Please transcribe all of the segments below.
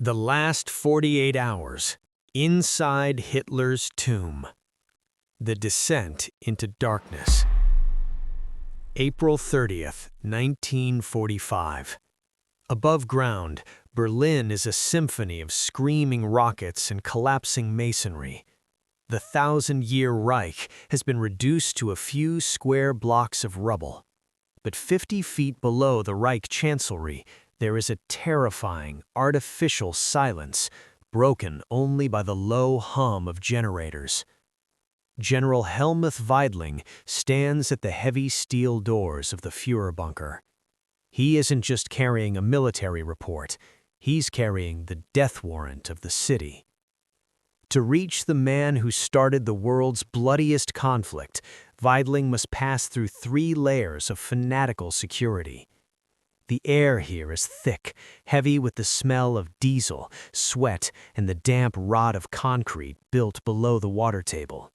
The last 48 hours, inside Hitler's tomb. The descent into darkness. April 30th, 1945. Above ground, Berlin is a symphony of screaming rockets and collapsing masonry. The thousand-year Reich has been reduced to a few square blocks of rubble. But 50 feet below the Reich Chancellery, there is a terrifying, artificial silence, broken only by the low hum of generators. General Helmuth Weidling stands at the heavy steel doors of the Führer bunker. He isn't just carrying a military report, he's carrying the death warrant of the city. To reach the man who started the world's bloodiest conflict, Weidling must pass through 3 layers of fanatical security. The air here is thick, heavy with the smell of diesel, sweat, and the damp rot of concrete built below the water table.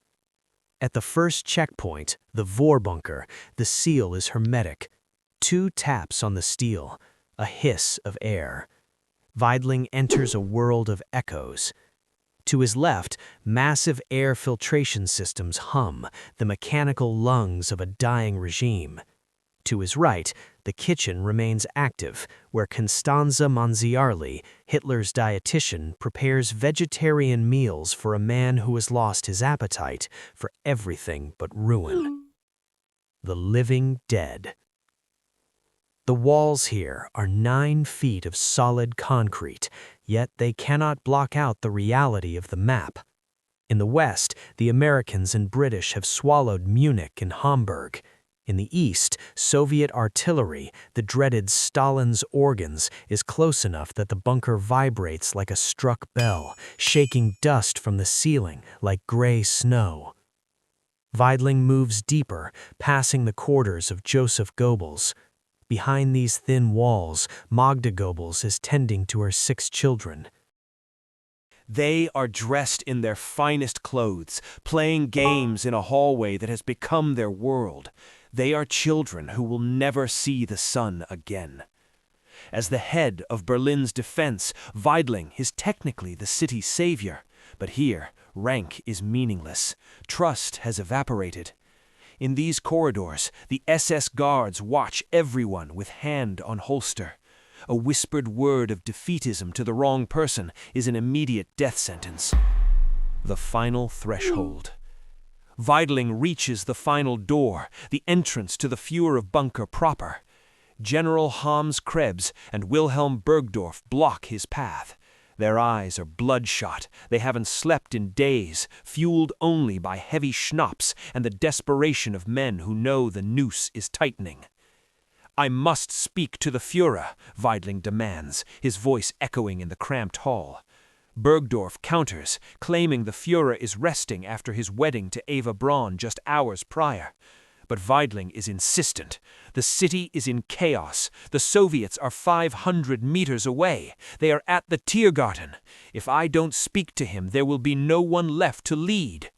At the first checkpoint, the Vorbunker, the seal is hermetic. 2 taps on the steel, a hiss of air. Weidling enters a world of echoes. To his left, massive air filtration systems hum, the mechanical lungs of a dying regime. To his right, the kitchen remains active, where Constanze Manziarli, Hitler's dietitian, prepares vegetarian meals for a man who has lost his appetite for everything but ruin. The living dead. The walls here are 9 feet of solid concrete, yet they cannot block out the reality of the map. In the west, the Americans and British have swallowed Munich and Hamburg. In the east, Soviet artillery, the dreaded Stalin's organs, is close enough that the bunker vibrates like a struck bell, shaking dust from the ceiling like gray snow. Weidling moves deeper, passing the quarters of Joseph Goebbels. Behind these thin walls, Magda Goebbels is tending to her 6 children. They are dressed in their finest clothes, playing games in a hallway that has become their world. They are children who will never see the sun again. As the head of Berlin's defense, Weidling is technically the city's savior. But here, rank is meaningless. Trust has evaporated. In these corridors, the SS guards watch everyone with hand on holster. A whispered word of defeatism to the wrong person is an immediate death sentence. The final threshold. Weidling reaches the final door, the entrance to the Führer bunker proper. General Hans Krebs and Wilhelm Burgdorf block his path. Their eyes are bloodshot. They haven't slept in days, fueled only by heavy schnapps and the desperation of men who know the noose is tightening. "I must speak to the Führer," Weidling demands, his voice echoing in the cramped hall. Burgdorf counters, claiming the Führer is resting after his wedding to Eva Braun just hours prior. But Weidling is insistent. The city is in chaos. The Soviets are 500 meters away. They are at the Tiergarten. If I don't speak to him, there will be no one left to lead.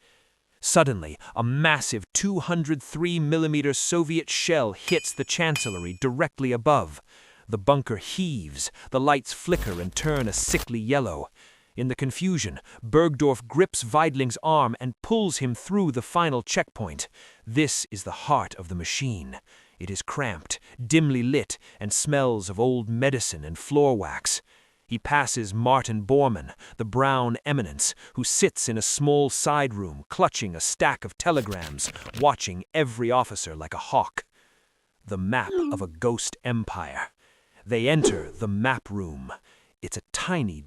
Suddenly, a massive 203mm Soviet shell hits the Chancellery directly above. The bunker heaves, the lights flicker and turn a sickly yellow. In the confusion, Burgdorf grips Weidling's arm and pulls him through the final checkpoint. This is the heart of the machine. It is cramped, dimly lit, and smells of old medicine and floor wax. He passes Martin Bormann, the brown eminence, who sits in a small side room clutching a stack of telegrams, watching every officer like a hawk. The map of a ghost empire. They enter the map room. It's a tiny,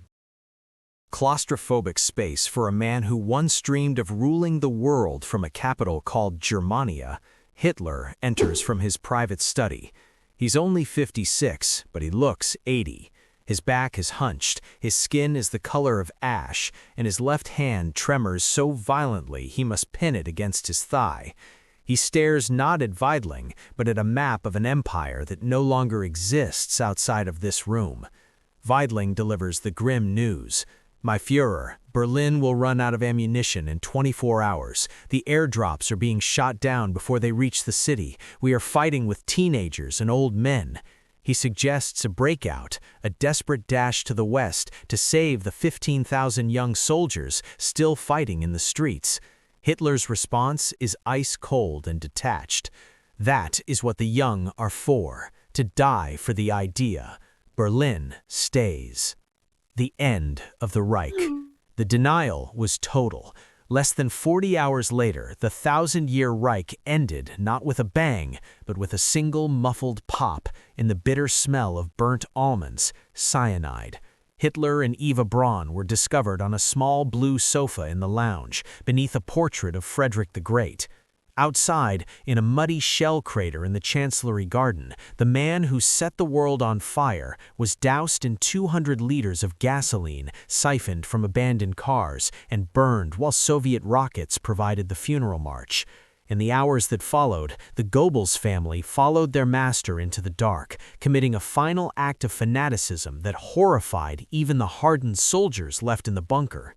claustrophobic space for a man who once dreamed of ruling the world from a capital called Germania. Hitler enters from his private study. He's only 56, but he looks 80. His back is hunched, his skin is the color of ash, and his left hand tremors so violently he must pin it against his thigh. He stares not at Weidling, but at a map of an empire that no longer exists outside of this room. Weidling delivers the grim news. "My Führer, Berlin will run out of ammunition in 24 hours. The airdrops are being shot down before they reach the city. We are fighting with teenagers and old men." He suggests a breakout, a desperate dash to the west to save the 15,000 young soldiers still fighting in the streets. Hitler's response is ice cold and detached. That is what the young are for, to die for the idea. Berlin stays. The end of the Reich. The denial was total. Less than 40 hours later, the 1,000-year Reich ended not with a bang, but with a single muffled pop in the bitter smell of burnt almonds, cyanide. Hitler and Eva Braun were discovered on a small blue sofa in the lounge, beneath a portrait of Frederick the Great. Outside, in a muddy shell crater in the Chancellery Garden, the man who set the world on fire was doused in 200 liters of gasoline siphoned from abandoned cars and burned while Soviet rockets provided the funeral march. In the hours that followed, the Goebbels family followed their master into the dark, committing a final act of fanaticism that horrified even the hardened soldiers left in the bunker.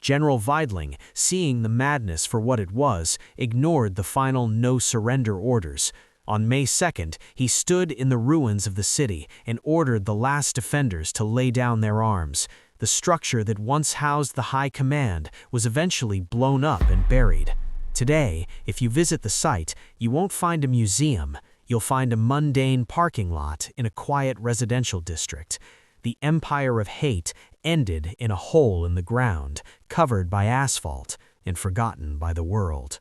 General Weidling, seeing the madness for what it was, ignored the final no-surrender orders. On May 2nd, he stood in the ruins of the city and ordered the last defenders to lay down their arms. The structure that once housed the High Command was eventually blown up and buried. Today, if you visit the site, you won't find a museum. You'll find a mundane parking lot in a quiet residential district. The empire of hate ended in a hole in the ground, covered by asphalt and forgotten by the world.